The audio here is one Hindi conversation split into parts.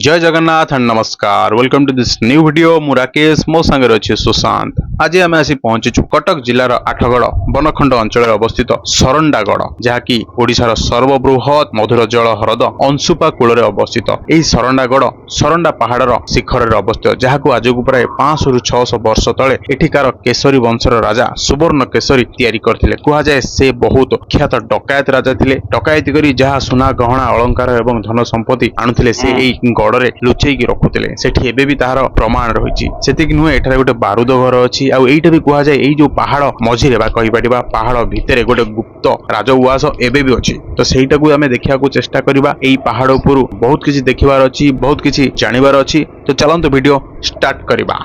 जय जगन्नाथ एंड नमस्कार welcome to this new video मु राकेश मो संगे अच्छे सुशांत। आज आम आसी पहुंचीचु कटक जिलार आठगड़ बनखंड अंचल अवस्थित सरंडागड़ जहाँकि ओडिशार सर्वबृहत मधुर जल ह्रद अंशुपा कूल अवस्थित। यही सरंडागड़ सरंडा पहाड़र शिखर अवस्थित जहाँ आज को प्राय 500 ରୁ 600 वर्ष तले एठिकार केसरी वंशर राजा सुवर्ण केसरी तैयारी करथिले। कुहा जाए से बहुत ख्यात डकायत राजा थिले। डकायती करी जहाँ सुना गहना अलंकार एवं धन संपत्ति आणुथिले से एई गड़े लुचेकी रखुले। सेठी एबे भी तार प्रमाण रही सेतिक नुहे एठारे गोटे बारूद घर अच्छी आईटा भी कह जाए यही जो पहाड़ मझिरे कही पारिबा पहाड़ भितर गोटे गुप्त राजउवास एबे भी अच्छी। तो सहीटा को आम देखा चेष्टा करबा। एई पहाड़ उपरु बहुत किसी देखिबार अच्छी बहुत किसी जानिबार अच्छी। तो चलंतु वीडियो स्टार्ट करबा।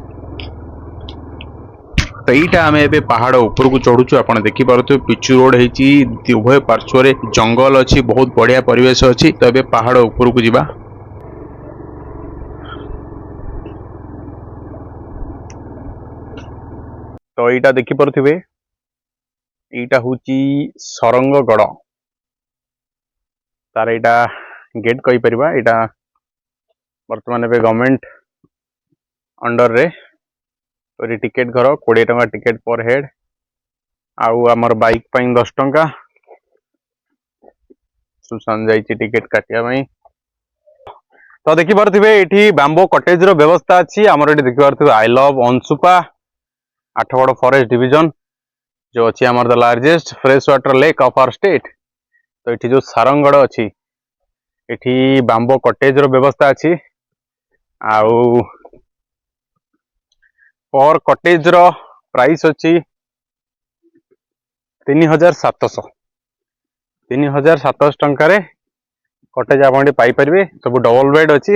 तो यहीटा आम ए पहाड़ ऊपर को चढ़ुचु। आप देखिपे पिचु रोड होती उभय पार्श्व जंगल अच्छी बहुत बढ़िया परिवेश अच्छी। तो ए पहाड़ ऊपर को जीवा। तो यहीटा देखिपे यहीटा हूँ सरंगगड़ तार यहाँ गेट कही पार। यहाँ बर्तमान ए गवर्नमेंट अंडर रे तो टिकेट घर 20 टंका टिकेट पर हेड आउ आमर बाइक पाई 10 टंका। सुशांत जाइए टिकेट काटिया। तो देखिपे ये बाम्बो कटेज रो व्यवस्था अच्छी। आमर ये देखिपे आई लव अंशुपा आठगड़ फॉरेस्ट डिवीजन जो अच्छी आमर the largest fresh water lake of our state. तो ये जो सारंगगड़ अच्छी ये बाम्बो कटेज रो व्यवस्था अच्छी। आउ पर कटेज रो प्राइस अच्छी 3700 टंका रे कटेज आप पाइपर। सब डबल बेड अच्छी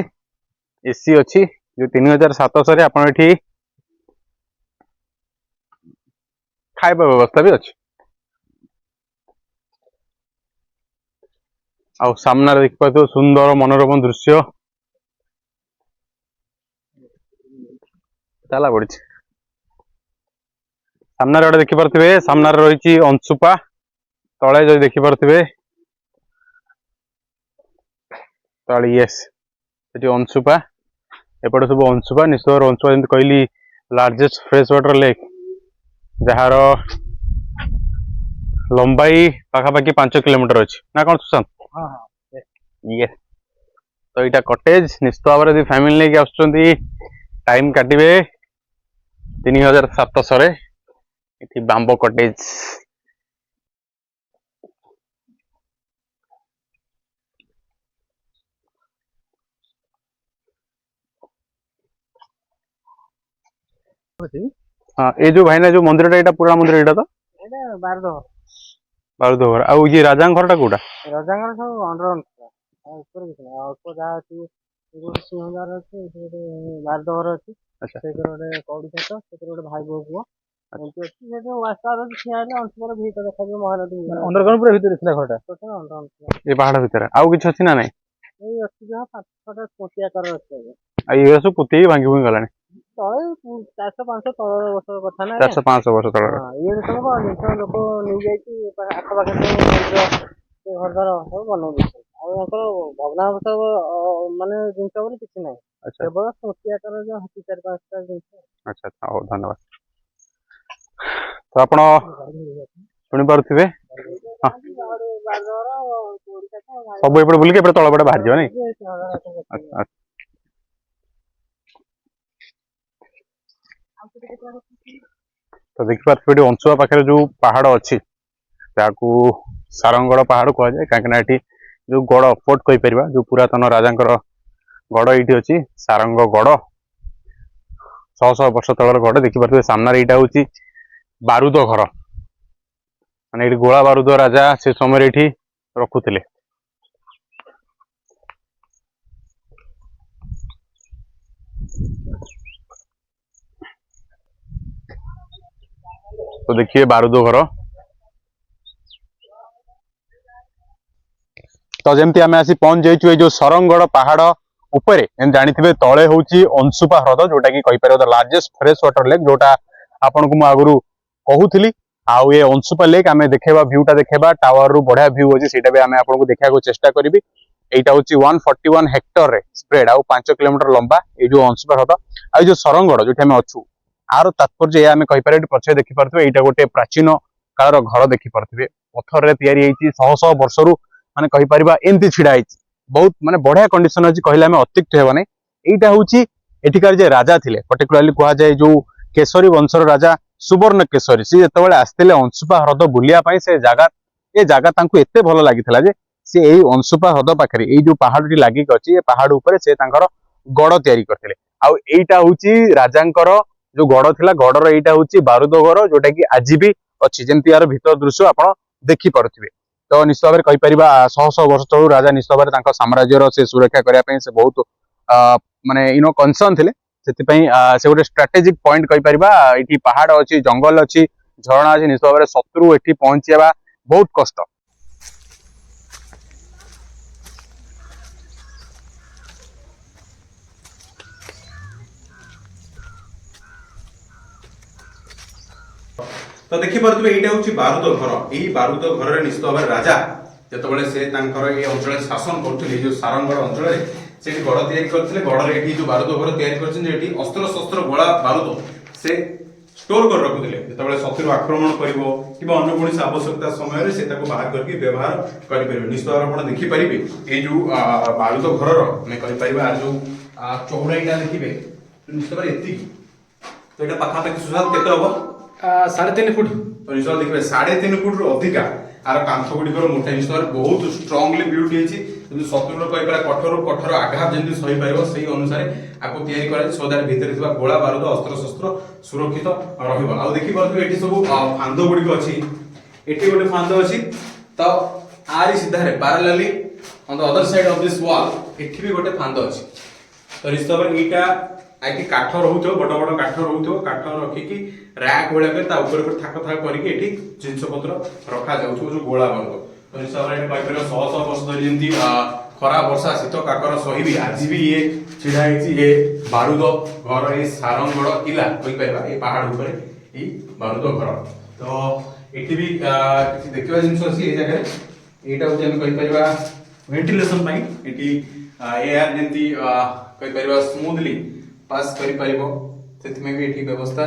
एसी अच्छी जो 3700 रे आप खाଇବା व्यवस्था भी अच्छी। आउ सामना देख पाते सुंदर मनोरम दृश्य चला पड़ी। सामना गोटे देखिपे सामना रही अंशुपा तले जो देखिपे तले यस अंशुपा एपटे सब अंशुपा निश्चय अंशुपा जमी कहली largest fresh water lake jar लंबाई पाखापाखि 5 किलोमीटर अच्छी ना कौन सुशांत? यस। तो यहाँ कटेज निश्चित भाव में फैमिली लेके आसुँच टाइम काटे 3700 ये बाम्बो कटेज। हाँ ये जो भाईना जो मंदिर टा पुराना मंदिर यहाँ तो बारूद घर आउ ये राजा घर टा कौटा राजा सब अंडर ऊपर अल्प जहाँ अच्छी सिंहदार अच्छी बारूद घर अच्छी। से गोटे कौड़ी छात से गोटे भाई बो पुओ एमती अच्छी ठिया अंशुपर भीतर देखा महानदी अंडरग्राउंड पूरा भीतर थिला घरटा ये पहाड़ भीतर आउ किछ अछि ना नहीं ये अच्छी जहाँ 5-6टा कोटिया कर अच्छे आ ये सब पुती भांगी भूंगी गलानी तले 400-500 तल वर्ष कथा ना 400-500 वर्ष तल ये सब जिन लोक नहीं जाइए आखपाखे सब घर द्वार सब बनौर भग्नावश मानने जिन किसी ना केवल स्मृति आकार जो 4-5टा जिन। अच्छा हो धन्यवाद। तो आपण शुणी पारे सब एपटे बुलिक तल पटे बाहर जाए नहीं। तो देखिए अंशुपा पाखे जो पहाड़ अच्छी सारंगगड़ पहाड़ कह जाए कहीं जो गड़ फोर्ट कही पार जो पुरातन राजा गड़ ये अच्छी सारंगगड़ 600 वर्ष तलर गड़ देखिपे। सामने यहाँ हूँ बारूद घर माने ये गोला बारूद राजा से समय ये रखुले। तो देखिए बारूद घर तो जमती आम आसी पहुंच जाइए जो सरंगगड़ पहाड़ उपरे जानी थे तले हूँ अंशुपा ह्रद जोटा कि the largest fresh water lake जोटा आपन को आगु कहूली। आउ ये अंशुपा लेक आम देखा भ्यूटा देखा टावर रु बढ़िया भ्यू अच्छी से आम आपको देखा चेष्टा करी। एटा हूँ 141 हेक्टर रे स्प्रेड आउ 5 किलोमीटर लंबा ये जो अंशुपा ह्रद आ जो सरंगड़ जो आम अच्छू आर तात्पर्य आम कहीपर पछे देखिपे यहाँ गोटे प्राचीन कालर घर देखिपे पत्थर रे तैयारी शह शह वर्ष माने कहीपर एमती छिड़ा बहुत माने बढ़िया कंडीशन अच्छी कहले आम अत्युक्त हेबानी यहाँ हूँ एठिकार जे राजा थिले पर्टिकुलाली कह जाए जो केशरी वंशर राजा सुवर्ण केशरी सी जिते आसते अंशुपा ह्रद बुलिया से जगह एते भल लगी जे सी यही अंशुपा ह्रद पाखे ये जो पहाड़ी लगी अच्छी ये पहाड़ उपर से गड़ तैयारी करते आईटा हूँ राजांकर जो गड़ थिला गड़र एटा हूँ बारूद घर जोटा कि आज भी अच्छी जमी यार भीतर दृश्य आप देखिपे तो निश्चित भाव कहीपर शह शह वर्ष तलू राजा निश्चित भाव साम्राज्यर से सुरक्षा करने से बहुत माने इनो कंसर्न थिले से गोटे स्ट्राटेजिक पॉइंट कहीपर ये पहाड़ अच्छी जंगल अच्छी झरणा अच्छी निश्चित भाव शत्रु एटी पहुंचा बहुत कष्ट। तो देखिपे यहाँ हूँ बारूद घर यही बारूद घर निश्चित भाव राजा जिते से अंचल शासन करते जो सारंगड़ अंचल से गड़ तैयारी करते गड़े ये जो बारूद घर तैयारी करते अस्त्र शस्त्र गोला बारूद से स्टोर कर रखुले जो शत्रु आक्रमण कर अन्य कौन आवश्यकता समय से बाहर करके व्यवहार करें निश्चित भाव आप देखिपारे ये जो बारूद घर कहीपर जो चौड़ाईटा देखिए निश्चित भाव ये तो यहाँ पाखापाखि सुशांत केते हम 3.5 फुट तो निश्चित देखिए 3.5 फुट अधिका आर कांथ गुड़िकर मोटा निश्चित बहुत स्ट्रंगली बिल्ड होती शत्रु कहीपर कठोर कठोर आघात जमी सही पार से अनुसार आपको तैयारी सो दैट भितर गोला बारूद अस्त्र शस्त्र सुरक्षित रहा देखिपे ये सब फांद गुड़िक अच्छी ये गोटे फांद अच्छी तो आरी सीधारे parallelly on the other side of this wall एठी भी गोटे फांद अच्छी तो निश्चित भाव यहाँ आगे काठ रोथो बड़ बड़ काठ रोथो काठ रखिकी रैक भाया थाक थाक करके जिनस पत्र रखा जो गोला बारूद तो निश्चित भाव कहीपर शह शह वर्ष धरी जमी खरा वर्षा शीत काकर सही आज भी ये छिड़ा ये बारूद घर ये सारंगड़ किला कहीपर ये पहाड़ उपर ये बारूद घर तो ये भी किसी देखा जिन अच्छी ये जगह यहाँ हूँ कहीपर वेंटिलेसन ये एयर जमी कहीपर स्मूथली पास कर भी व्यवस्था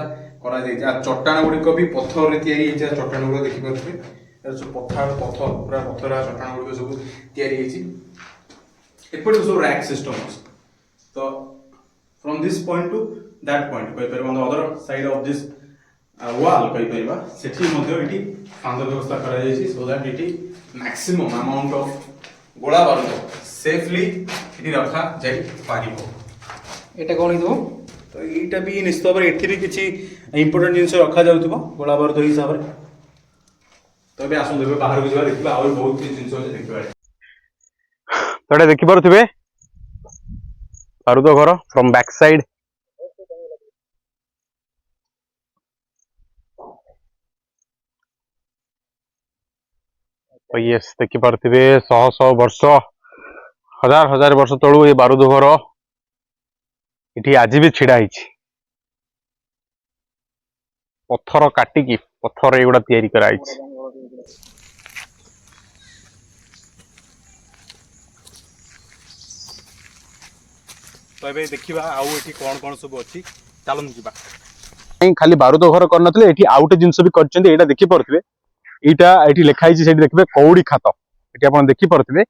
चट्टाण गुड़िक भी पत्थर चट्टाण गुड़ देखिपे पत्थर पत्थर पूरा पत्थर चट्टाण गुड़िक सब तैयारी एपटे सब रैक सिस्टम अच्छे तो from this point to that point कहीपर on the other side of this wall कहीपर से फांद व्यवस्था कर सो दैट ये मैक्सिमम अमाउंट ऑफ गोला बारूद सेफली रखा जाई पारिबो एटा कौन हो तो यहाँ भी निश्चित भाव ये भी किसी इंपोर्टेंट जिन रखा जाऊँ गोला बारूद हिसाब से तो ये आसते बाहर को जावा देखा आ बहुत जिन देखा तो देखिपे बारूद घर फ्रॉम बैक साइड तो ये देखिपे शह शह वर्ष हजार हजार वर्ष तलू ये बारूद घर ये आज भी छिड़ा पत्थर काटिकी पत्थर एगुड़ा तैयारी कराई तो ये देखा आउ ये कौन कौन सब अच्छी चलते जा खाली बारूद घर कर आउटे जिनस भी कर देखिपे यहाँ ये लिखाई देखिए कौड़ी खात ये आप देखिपे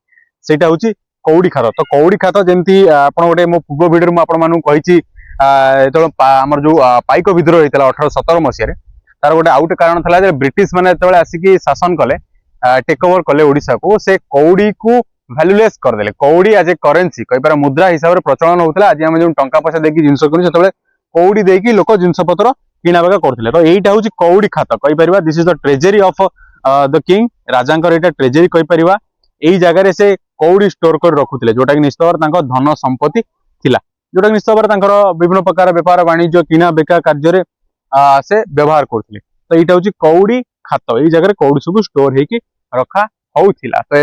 से हूँ कौड़ी खात तो कौड़ी खात जमी आप गोटे मो पूर्व भिडियो मुझे जो पाइक विद्रोह होता 1817 मसीह तार गोटे आउटे कारण था ब्रिटिश मैंने आसिकी शासन कले टेक ओवर कले ओडिशा को से कौड़ी को भैल्यूलेस करदे कौड़ी एज ए करेन्सी कहीपर मुद्रा हिसाब से प्रचलन होता आज आम जो टंका पैसा देकी जिनस किनु से कौड़ी देकी लोक जिनस पत्र किणाबिका करते तो यहीटा हूँ कौड़ी खाता कहीपर this is the treasury of the king राजा ट्रेजरी कहीपर यही जगह से कौड़ी स्टोर कर रखुले जोटा कि निश्चित भाव धन संपत्ति थिला जोटा कि निश्चित भाव विभिन्न प्रकार बेपार वाणिज्य किना बेका कार्य से व्यवहार करते तो यहाँ हूँ कौड़ी खात यही जगह कौड़ी सब स्टोर होगी रखा होता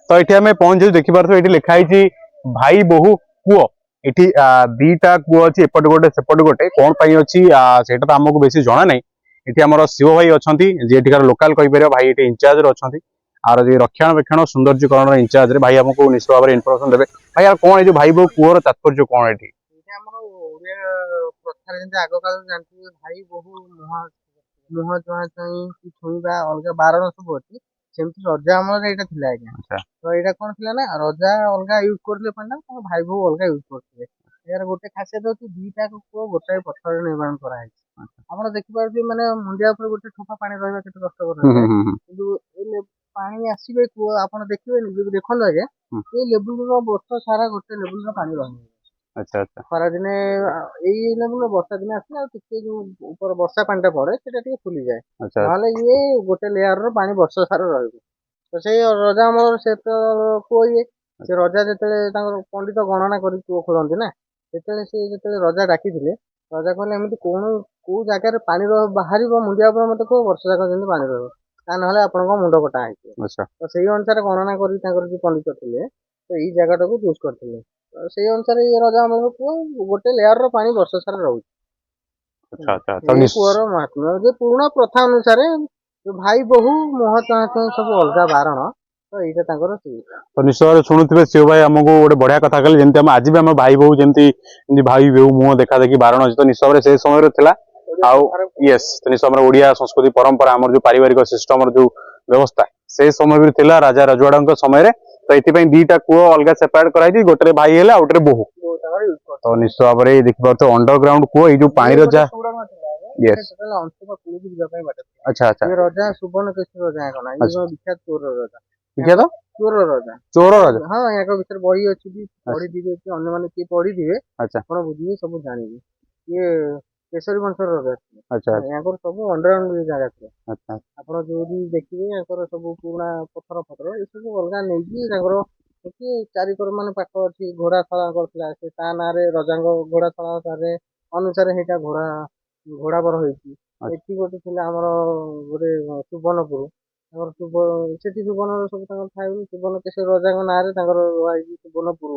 तो ये आम पहुंचे देखिपे ये लिखाई भाई बोहू कूओ ये दीटा कूओ अच्छी एपटे गोटे सेपटे गोटे कौन अच्छी से तो आमको बेसी जना ना ये आम शिव भाई अच्छा जी एठिकार लोकाल कहीपर भाई ये इंचार्ज अच्छा आर जो रक्षणाबेक्षण सौंदर्यकरण इंचार्ज रे भाई हमको निश्चित भाव इनफॉरमेशन देबे भाई यार कोन ए जो भाई बो पुअर तात्पर्य कोन एठी ଏଇଟା ଆମର ଓଡ଼ିଆ ପ୍ରଥାରେ ଯେମିତି ଆଗ କାଳରେ ଜାଣିଥିବେ ଭାଇ ବୋହୂ ମୁହଁ ଚାହାଁ ଚାହିଁ କି ଛୁଇଁବା ଅଲଗା ବାରଣ ସବୁ ଅଛି ସେମିତି ରଜା ଆମର ଏଇଟା ଥିଲା ଆଜ୍ଞା। ଆଚ୍ଛା ତ ଏଇଟା କଣ ଥିଲା ନା ରଜା ଅଲଗା ୟୁଜ କରୁଥିଲେ ପାଣିଟା ତାଙ୍କ ଭାଇ ବୋହୂ ଅଲଗା ୟୁଜ କରୁଥିଲେ। ଏହାର ଗୋଟେ ଖାସିୟତ ଅଛି ଦିଟା କୂଅ ଗୋଟାଏ ପଥରରେ ନିର୍ମାଣ କରାହେଇଛି। ଆପଣ ଦେଖିପାରୁଥିବେ ମାନେ ମୁଣ୍ଡିଆ ଉପରେ ଗୋଟେ ଠୋପା ପାଣି ରହିବା କେତେ କଷ୍ଟକର ହୋଇଥାଏ କିନ୍ତୁ ଏଇ ପାଣି ଆସିବେ କୂଅ ଆପଣ ଦେଖିବେ ନିଜକୁ ଦେଖନ୍ତୁ ଆଜ୍ଞା ଏଇ ଲେବୁଲର ବର୍ଷ ସାରା ଗୋଟେ ଲେବୁଲର ପାଣି ରହିବ। ଆଚ୍ଛା ଆଚ୍ଛା ଖରାଦିନେ ଏଇ ଲେବୁଲର ବର୍ଷା ଦିନେ ଆସିଲେ ଆଉ ଟିକେ ଯୋଉ ଉପର ବର୍ଷା ପାଣିଟା ପଡେ ସେଟା ଟିକେ ଫୁଲିଯାଏ ନହେଲେ ଇଏ ଗୋଟେ ଲେୟାରର ପାଣି ବର୍ଷ ସାରା ରହିବ। ତ ସେଇ ରଜା ଆମର ସେ ତ କୂଅ ଇଏ ସେ ରଜା ଯେତେବେଳେ ତାଙ୍କର ପଣ୍ଡିତ ଗଣନା କରି କୂଅ ଖୋଳନ୍ତି ନା ସେତେବେଳେ ସେ ଯେତେବେଳେ ରଜା ଡାକିଥିଲେ ରଜା କହିଲେ ଏମିତି କୋଉ ଜାଗାରେ ପାଣି ବାହାରିବ ମୁଣ୍ଡିଆ ଉପରେ ମତେ କୁହ ବର୍ଷ ଯାକ ଯେମିତି ପାଣି ରହିବ ତା ନହେଲେ ଆପଣଙ୍କ ମୁଣ୍ଡ କଟା ହେଇଯିବ। ତ ସେଇ ଅନୁସାରେ ଗଣନା କରି ତାଙ୍କର ଯୋଉ ପଣ୍ଡିତ ଥିଲେ ତ ଏଇ ଜାଗାଟାକୁ ଚୁଜ କରିଥିଲେ। ସେଇ ଅନୁସାରେ ଇଏ ରଜା ଆମର କୂଅ ଗୋଟେ ଲେୟାରର ପାଣି ବର୍ଷ ସାରା ରହୁଛି। ଏଇ କୂଅର ମହାତ୍ମ୍ୟ ଯେ ପୁରୁଣା ପ୍ରଥା ଅନୁସାରେ ଭାଇ ବୋହୂ ମୁହଁ ଚାହାଁ ଚାହିଁ ସବୁ ଅଲଗା ବାରଣ ତ ଏଇଟା ତାଙ୍କର ତ ନିଶ୍ଚୟ ଶୁଣୁଥିବେ ଶିବ ଭାଇ ଆମକୁ ଗୋଟେ ବଢିଆ କଥା କହିଲେ ଯେମିତି ଆମେ ଆଜି ବି ଆମ ଭାଇ ବୋହୂ ଯେମିତି ଭାଇ ବୋହୂ ମୁହଁ ଦେଖା ଦେଖି ବାରଣ ଅଛି ତ ନିଶ୍ଚୟରେ ସେ ସମୟରେ ଥିଲା ଆଉ ୟେସ୍ ତ ନିଶ୍ଚୟ ଓଡିଆ ସଂସ୍କୃତି ପରମ୍ପରା ଆମର ଯୋଉ ପାରିବାରିକ ସିଷ୍ଟମର ଯୋଉ ବ୍ୟବସ୍ଥା ସେ ସମୟ ବି ଥିଲା ରାଜା ରାଜୁଆଡାଙ୍କ ସମୟରେ ତ ଏଥିପାଇଁ ଦିଟା କୂଅ ଅଲଗା ସେପାରେଟ କରାଯାଇଛି ଗୋଟେରେ ଭାଇ ହେଲେ ଆଉ ଗୋଟେରେ ବୋହୂ ତ ନିଶ୍ଚୟ ଭାବରେ ଦେଖିପାରୁଥିବେ ଅଣ୍ଡରଗ୍ରାଉଣ୍ଡ କୂଅ ଏଇ ଯୋଉ ପାଣିର ଯାହା ଆଚ୍ଛା ଆଚ୍ଛା ରଜା ସୁବର୍ଣ୍ଣ କେଶରୀ ରଜା ବିଖ୍ୟାତ ଚୋର ରଜା ଚୋର ରାଜା ହଁ ୟାଙ୍କ ଭିତରେ ବହି ଅଛି ବି ପଢିଥିବେ କି ଅନ୍ୟମାନେ କିଏ ପଢିଥିବେ ଆପଣ ବୁଝିବେ ସବୁ ଜାଣିବେ ଇଏ କେଶରୀ ବଂଶର ରଜା ୟାଙ୍କର ସବୁ ଅଣ୍ଡରଗ୍ରାଉଣ୍ଡ ଜାଗା ଥିଲା। ଆପଣ ଯୋଉଠି ଦେଖିବେ ୟାଙ୍କର ସବୁ ପୁରୁଣା ପଥର ଏସବୁ ଅଲଗା ନେଇକି ତାଙ୍କର ଚାରିକର ମାନେ ପାଖ ଅଛି ଘୋଡାଶାଳା ଥିଲା ସେ ତା ନାଁରେ ରଜାଙ୍କ ଘୋଡାଶାଳାରେ ଅନୁସାରେ ସେଇଟା ଘୋଡାବର ହେଇଛି। ଏଠି ଗୋଟେ ଥିଲା ଆମର ଗୋଟେ ସୁବର୍ଣ୍ଣପୁର ତାଙ୍କର ସେଠି ସୁବର୍ଣ୍ଣର ସବୁ ତାଙ୍କର ଥାଏ ସୁବର୍ଣ୍ଣ କେଶରୀ ରଜାଙ୍କ ନାଁରେ ତାଙ୍କର ହେଇଛି ସୁବର୍ଣ୍ଣପୁର।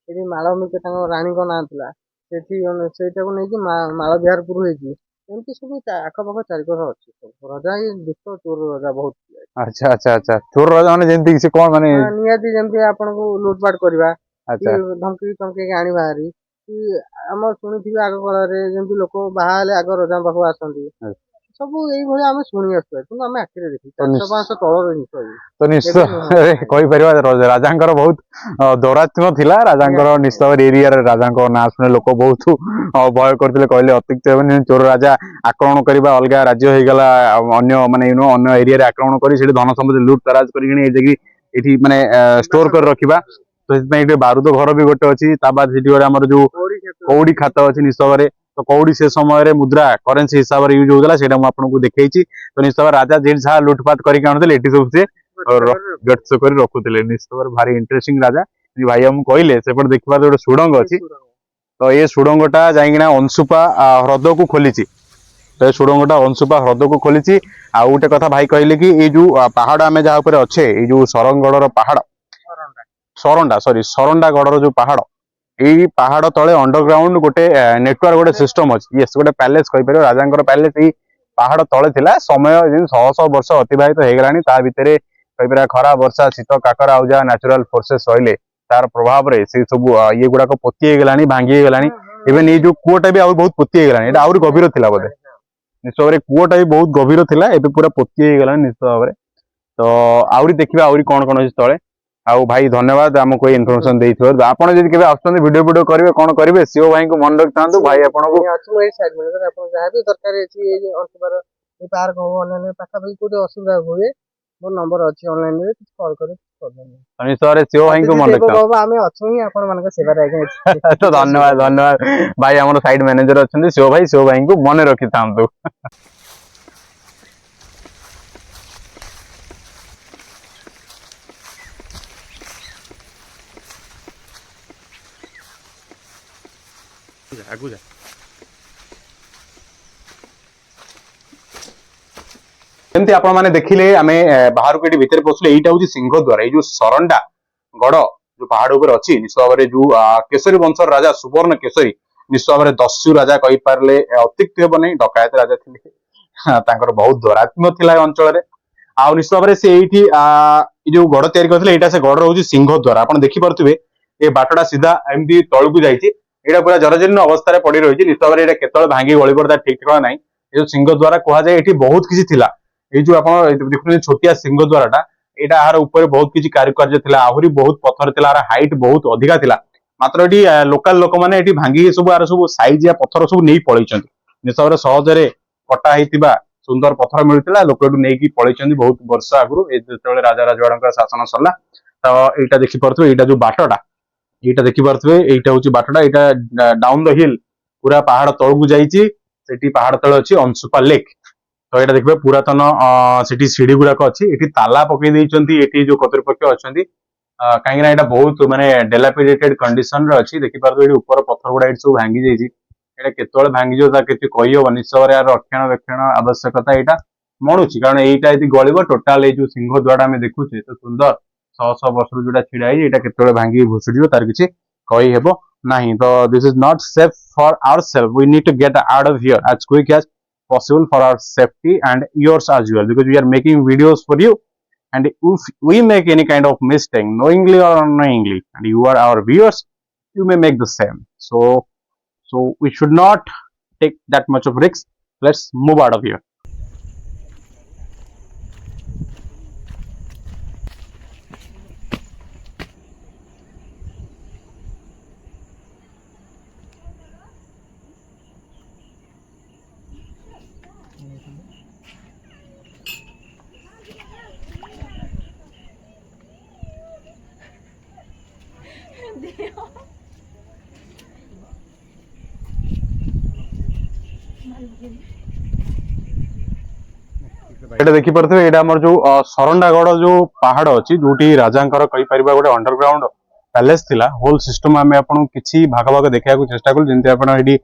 ସେଠି ମାଳମିକା ତାଙ୍କ ରାଣୀଙ୍କ ନାଁ ଥିଲା ସେଠି ସେଇଟାକୁ ନେଇକି ମାଳବିହାରପୁର ହେଇଛି। ଏମିତି ସବୁ ଆଖପାଖ ଚାରିକର ଅଛି ରଜା ଏଇ ଦୁଷ୍ଟ ଚୋର ରଜା ବହୁତ। ଆଚ୍ଛା ଆଚ୍ଛା ଆଚ୍ଛା ଚୋର ରଜା ମାନେ ଯେମିତି ସେ କଣ ମାନେ ନିହାତି ଯେମିତି ଆପଣଙ୍କୁ ଲୁଟପାଟ କରିବା କି ଧମକି ଚମକେଇକି ଆଣିବା ହାରି କି ଆମର ଶୁଣିଥିବେ ଆଗ କାଳରେ ଯେମିତି ଲୋକ ବାହା ହେଲେ ଆଗ ରଜାଙ୍କ ପାଖକୁ ଆସନ୍ତି ସବୁ ଏଇଭଳିଆ ଆମେ ଶୁଣି ଆସୁଛୁ କିନ୍ତୁ ଆମେ ଆଖିରେ ଦେଖି 400-500 ତଳର ଜିନିଷ ତ ନିଶ୍ଚୟ କହିପାରିବା ରାଜାଙ୍କର ବହୁତ ଦୌରାତ୍ମ୍ୟ ଥିଲା ରାଜାଙ୍କର ନିଶ୍ଚୟ ଏରିଆରେ ରାଜାଙ୍କ ନାଁ ଶୁଣି ଲୋକ ବହୁତ ଭୟ କରିଥିଲେ କହିଲେ ଅତ୍ୟୁକ୍ତି ହେବନି ଚୋର ରାଜା ଆକ୍ରମଣ କରିବା ଅଲଗା ରାଜ୍ୟ ହେଇଗଲା ଅନ୍ୟ ମାନେ ଅନ୍ୟ ଏରିଆରେ ଆକ୍ରମଣ କରି ସେଠି ଧନ ସମ୍ପତ୍ତି ଲୁଟ ତରାଜ କରିକି ଯାଇକି ଏଠି ମାନେ ଷ୍ଟୋର କରି ରଖିବା ତ ସେଥିପାଇଁ ଏଠି ବାରୁଦ ଘର ବି ଗୋଟେ ଅଛି ତା ବାଦ ସେଠି ଗୋଟେ ଆମର ଯୋଉ କଉଡି ଖାତ ଅଛି ନିଶ୍ଚୟରେ ତ କଉଡି ସେ ସମୟରେ ମୁଦ୍ରା କରେନ୍ସି ହିସାବରେ ୟୁଜ ହଉଥିଲା ସେଇଟା ମୁଁ ଆପଣଙ୍କୁ ଦେଖେଇଛି ତ ନିଶ୍ଚୟ ରାଜା ଯେଠି ଯାହା ଲୁଟପାଟ କରିକି ଆଣୁଥିଲେ ଏଠି ସବୁ ସେ ଗଛ କରି ରଖୁଥିଲେ ନିଶ୍ଚୟ ଭାରି ଇଣ୍ଟରେଷ୍ଟିଂ ରାଜା ଭାଇ ଆମକୁ କହିଲେ ସେପଟେ ଦେଖିବା ଗୋଟେ ସୁଡଙ୍ଗ ଅଛି ତ ଏ ସୁଡଙ୍ଗଟା ଯାଇକିନା ଅଂଶୁପା ହ୍ରଦକୁ ଖୋଲିଛି ତ ଏ ସୁଡଙ୍ଗଟା ଅଂଶୁପା ହ୍ରଦକୁ ଖୋଲିଛି ଆଉ ଗୋଟେ କଥା ଭାଇ କହିଲେ କି ଏଇ ଯୋଉ ପାହାଡ ଆମେ ଯାହା ଉପରେ ଅଛେ ଏଇ ଯୋଉ ସରଙ୍ଗଡର ପାହାଡ ସରଣ୍ଡା ଗଡର ଯୋଉ ପାହାଡ ଏଇ ପାହାଡ ତଳେ ଅଣ୍ଡରଗ୍ରାଉଣ୍ଡ ଗୋଟେ ନେଟୱାର୍କ ଗୋଟେ ସିଷ୍ଟମ ଅଛି ୟେସ୍ ଗୋଟେ ପ୍ୟାଲେସ କହିପାରିବ ରାଜାଙ୍କର ପ୍ୟାଲେସ ଏଇ ପାହାଡ ତଳେ ଥିଲା ସମୟ ଶହ ଶହ ବର୍ଷ ଅତିବାହିତ ହେଇଗଲାଣି ତା ଭିତରେ କହିପାରିବା ଖରା ବର୍ଷା ଶୀତ କାକର ଆଉ ଯାହା ନ୍ୟାଚୁରାଲ ଫୋର୍ସେସ ରହିଲେ ତାର ପ୍ରଭାବରେ ସେ ସବୁ ଇଏ ଗୁଡାକ ପୋତି ହେଇଗଲାଣି ଭାଙ୍ଗି ହେଇଗଲାଣି ଇଭେନ ଏଇ ଯୋଉ କୂଅଟା ବି ଆହୁରି ବହୁତ ପୋତି ହେଇଗଲାଣି ଏଇଟା ଆହୁରି ଗଭୀର ଥିଲା ବୋଧେ ନିଶ୍ଚୟ ଭାବରେ କୂଅଟା ବି ବହୁତ ଗଭୀର ଥିଲା ଏବେ ପୁରା ପୋତି ହେଇଗଲାଣି ନିଶ୍ଚୟ ଭାବରେ ତ ଆହୁରି ଦେଖିବା ଆହୁରି କଣ କଣ ଅଛି ତଳେ ଆଉ ଭାଇ ଧନ୍ୟବାଦ ଆମକୁ ଏଇ ଇନଫର୍ମେସନ ଦେଇଥିବାରୁ ଆପଣ ଯଦି କେବେ ଆସୁଛନ୍ତି ଭିଡିଓ କରିବେ କଣ କରିବେ ଶିବ ଭାଇଙ୍କୁ ମନେ ରଖିଥାନ୍ତୁ ଭାଇ ଆପଣଙ୍କୁ ଆପଣ ଯାହାବି ଦରକାର ଅଛି ଏଇ ଅଂଶୁପାର ଏଇ ପାର୍କ ହଉ ଅନ୍ୟାନ୍ୟ ପାଖାପାଖି କୋଉଠି ଅସୁବିଧା ହୁଏ ମୋ ନମ୍ବର ଅଛି ଅନଲାଇନରେ କଲ୍ କରି ନିଶ୍ଚୟରେ ଶିବ ଭାଇଙ୍କୁ ମନେ ରଖିଥାନ୍ତୁ ଆମେ ଅଛୁ ହିଁ ଆପଣ ମାନଙ୍କ ସେବାରେ ଆଜ୍ଞା ତ ଧନ୍ୟବାଦ ଭାଇ ଆମର ସାଇଡ ମ୍ୟାନେଜର ଅଛନ୍ତି ଶିବ ଭାଇଙ୍କୁ ମନେ ରଖିଥାନ୍ତୁ। ଯେମିତି ଆପଣ ମାନେ ଦେଖିଲେ ଆମେ ବାହାରକୁ ଏଠି ଭିତରେ ପଶିଲେ ଏଇଟା ହଉଛି ସିଂହଦ୍ୱାର ଏଇ ଯୋଉ ସରଣ୍ଡା ଗଡ ଯୋଉ ପାହାଡ ଉପରେ ଅଛି ନିଶ୍ଚୟ ଭାବରେ ଯୋଉ କେଶରୀ ବଂଶର ରାଜା ସୁବର୍ଣ୍ଣ କେଶରୀ ନିଶ୍ଚୟ ଭାବରେ ଦସ୍ୟୁ ରାଜା କହିପାରିଲେ ଅତ୍ୟୁକ୍ତି ହେବ ନାହିଁ ଡକାୟତ ରାଜା ଥିଲେ ତାଙ୍କର ବହୁତ ଦୌରାତ୍ମ୍ୟ ଥିଲା ଏ ଅଞ୍ଚଳରେ आ निश्चित भाव से एठी जो गड़ तैयारी करथिले एटा से गड़ रहउची सिंह द्वार आपण देखि परथुबे ए बाटडा सीधा एमदी तळकु जाईची एटा पूरा जराजीर्ण अवस्था रे पड़ी रहिची निश्चित भाव रे एटा केतळ भांगी गळी पड़ता ठीक ठिकाना नाही ए जो सिंह द्वार कोहा जाय एठी बहुत किछि थिला ए जो आपण देखुनी छोटिया सिंह द्वारटा एटा आहार ऊपर बहुत किछि कारुकार्य थिला आहुरी बहुत पत्थर थिला आहार हाइट बहुत अधिका थिला मात्र एठी लोकल लोक माने एठी भांगी सब आर सब साइज या पत्थर सब नै पळैचंती निश्चित भाव रे सहजरे कटा हेतिबा सुंदर पत्थर मिलुतिला लोक एठु नेकी पळैचंती बहुत वर्ष आगु जेतेबेले राजा राजवाड़ांकर शासन सरला तो एटा देखि परथुबे एटा जो बाटटा एटा देखि परथुबे एटा होची बाटटा एटा डाउन द हिल पूरा पहाड़ तळकु जाईची सेठी पहाड़ तळे अछि अंशुपा लेक तो एटा देखबे पुरातन सेठी सीढ़ी गुड़ाक अच्छी एठी ताला पकई देइचंती एठी जो कर्तृपक्ष अछंती काहेकि ना एटा बहुत माने डेलापिडेटेड कंडीशन रे अछि देखि पारबे एठी ऊपर पत्थर गुडा एठी सब भांगी जाईची एटा केतोळे भांगी जो ता केति कहि हो निश्चय यार रक्षण आवश्यकता एटा मणुची कारण एटा यदि गळिबो टोटल ए जो सिंह द्वार आमे देखुचे तो सुंदर 100 वर्ष जोटा छिड़ा है एटा केतोळे भांगी भुसुडियो तार किछि कहि हेबो नाही तो this is not safe for ourselves we need to get out of here as quick as possible for our safety and yours as well because we are making videos for you and if we make any kind of mistake knowingly or unknowingly and you are our viewers you may make the same so we should not take that much of risk let's move out of here एटा देखि परथे एटा हमर जो सरंडागड़ जो पहाड़ अछि जोटी राजांकर कहि परिबा गोटे अंडरग्राउंड पैलेस थिला होल सिस्टम आमे आपन किछि भाग भाग देखिया को चेष्टा करू जेंते आपन एडी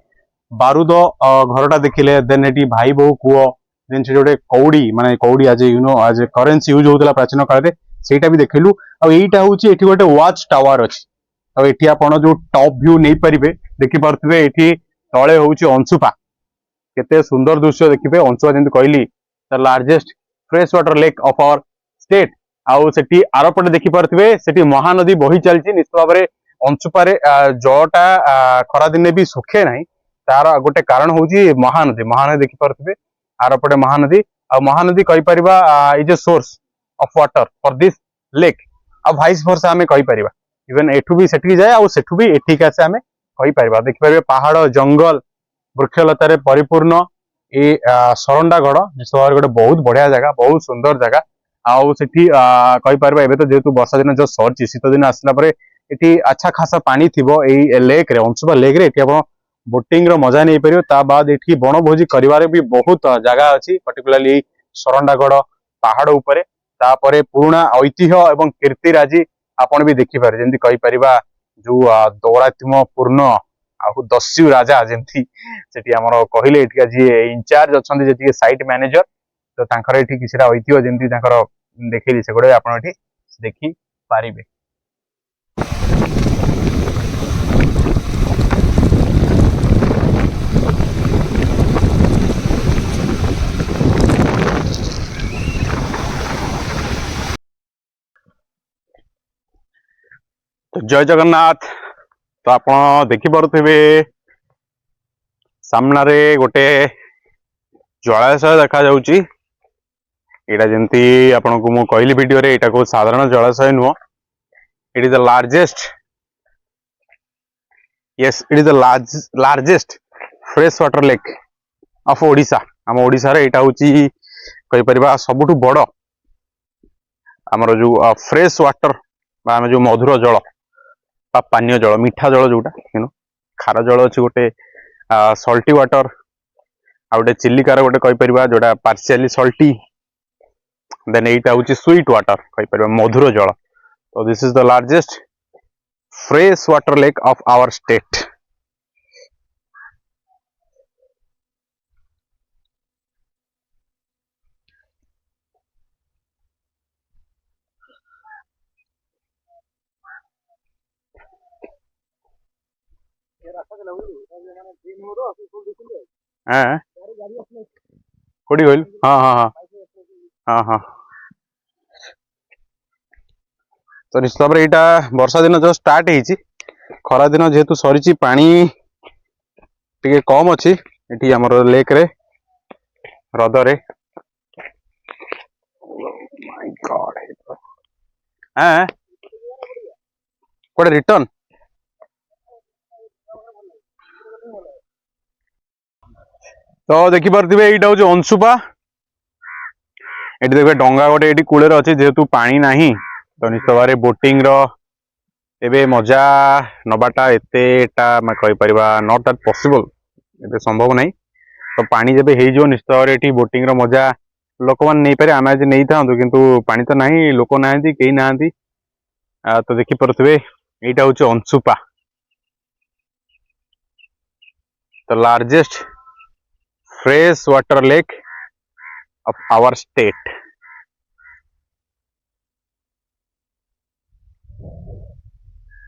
बारूद घरटा देखिले देन एटी भाई बहु कुओ देन से जोटे कौड़ी माने कौड़ी आज यू नो आज करेंसी यूज होतला प्राचीन काल रे सेटा भी देखिलु आ एटा होची एठी गोटे वॉच टावर अछि आ एठी आपन जो टॉप व्यू नै परिबे देखि परथबे एठी तळे होची अंशुपा केते सुंदर दृश्य देखिबे अंशुपा जेंति कहली the largest fresh water lake of our state आउ सेठी आरपटे देखि परथबे सेठी महानदी बही चलची निश्चित भाव रे अंशुपारे जटा खरा दिने भी सुखे नाही तार गोटे कारण होची महानदी देखि परथबे आरपटे महानदी कहि परिबा is a source of water for this lake आ वाइस वर्सा हमें कहि परिबा इवन एठू भी सेठी जाय आ सेठू भी एठी का से हमें कहि परिबा देखि परिबे पहाड़ जंगल वृक्षलतारे परिपूर्ण ए सरंडागड़ निश्चित भाव गोटे बहुत बढ़िया जगह बहुत सुंदर जगह आउ सेठी कहि परिबा एबे तो जेतु वर्षा दिन जो सरची शीत दिन आसला परे एठी अच्छा खासा पानी थिबो एई लेक रे अंशुपा लेक रे एठी आपण बोटिंग रो मजा नै परियो ता बाद एठी बनभोजी करिवारे भी बहुत जगह अछि पर्टिकुलरली सरंडागड़ पहाड़ ऊपरे तापरे पुराना ऐतिह्य एवं कीर्तिराजी आपण भी देखि पारे जेंति कहि परिबा जो दौरात्म्य पूर्ण आउ दस्यु राजा जेंति सेठी हमरो कहिले एठिका जी इंचार्ज अछंती जेति साइट मैनेजर तो तांकर एठी किछरा ऐतिह्य जेंति तांकर देखिली से गोटे आपण एठी देखि पारिबे तो जय जगन्नाथ तो आप देखि पारुथिबे सामने गोटे जलाशय देखा जाउची एटा जेंती आपन को मु कहली वीडियो रे एटा को साधारण जलाशय नुह it is the largest yes it is the largest fresh water lake of Odisha हम ओडिशा रे एटा होची कहि परिबा सबुठु बड़ हमर जो फ्रेश वाटर बा हम जो मधुर जल पानीय जल मीठा जल जोटा यू नो खार जल अच्छी गोटे सल्टी वाटर आ गोटे चिलिकार गोटे कहि परिबा जोटा पार्शियली सल्टी देन एटा होची स्वीट वाटर कहि परिबा मधुर जल तो this is the largest fresh water lake of our state हाँ कोडी गइल हाँ हाँ हाँ हाँ हाँ तो निश्चित भाव यहाँ वर्षा दिन जो स्टार्ट होती खरा दिन जेहेतु सरी पानी टे कम अच्छी ये आमर लेक रे हृदय हाँ कौटे रिटर्न तो देखिपे यहाँ हूँ अंशुपा ये देखिए डंगा गोटे ये कूल अच्छी जेहेतु पानी ना तो निश्चित भाव बोटिंग रे मजा नबाटा एतेटा कहीपर नॉट दैट पॉसिबल ये संभव नहीं तो पानी जब हो निश्चित भाव ये बोटिंग रो मजा लोक मैंने नहीं पारे आम आज नहीं था किंतु पानी तो नहीं लोक ना कहीं ना तो देखिपे यहाँ हूँ Anshupa the largest fresh water lake of our state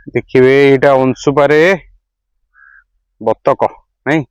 देखिए यहाँ अंशुपा रे बतक नहीं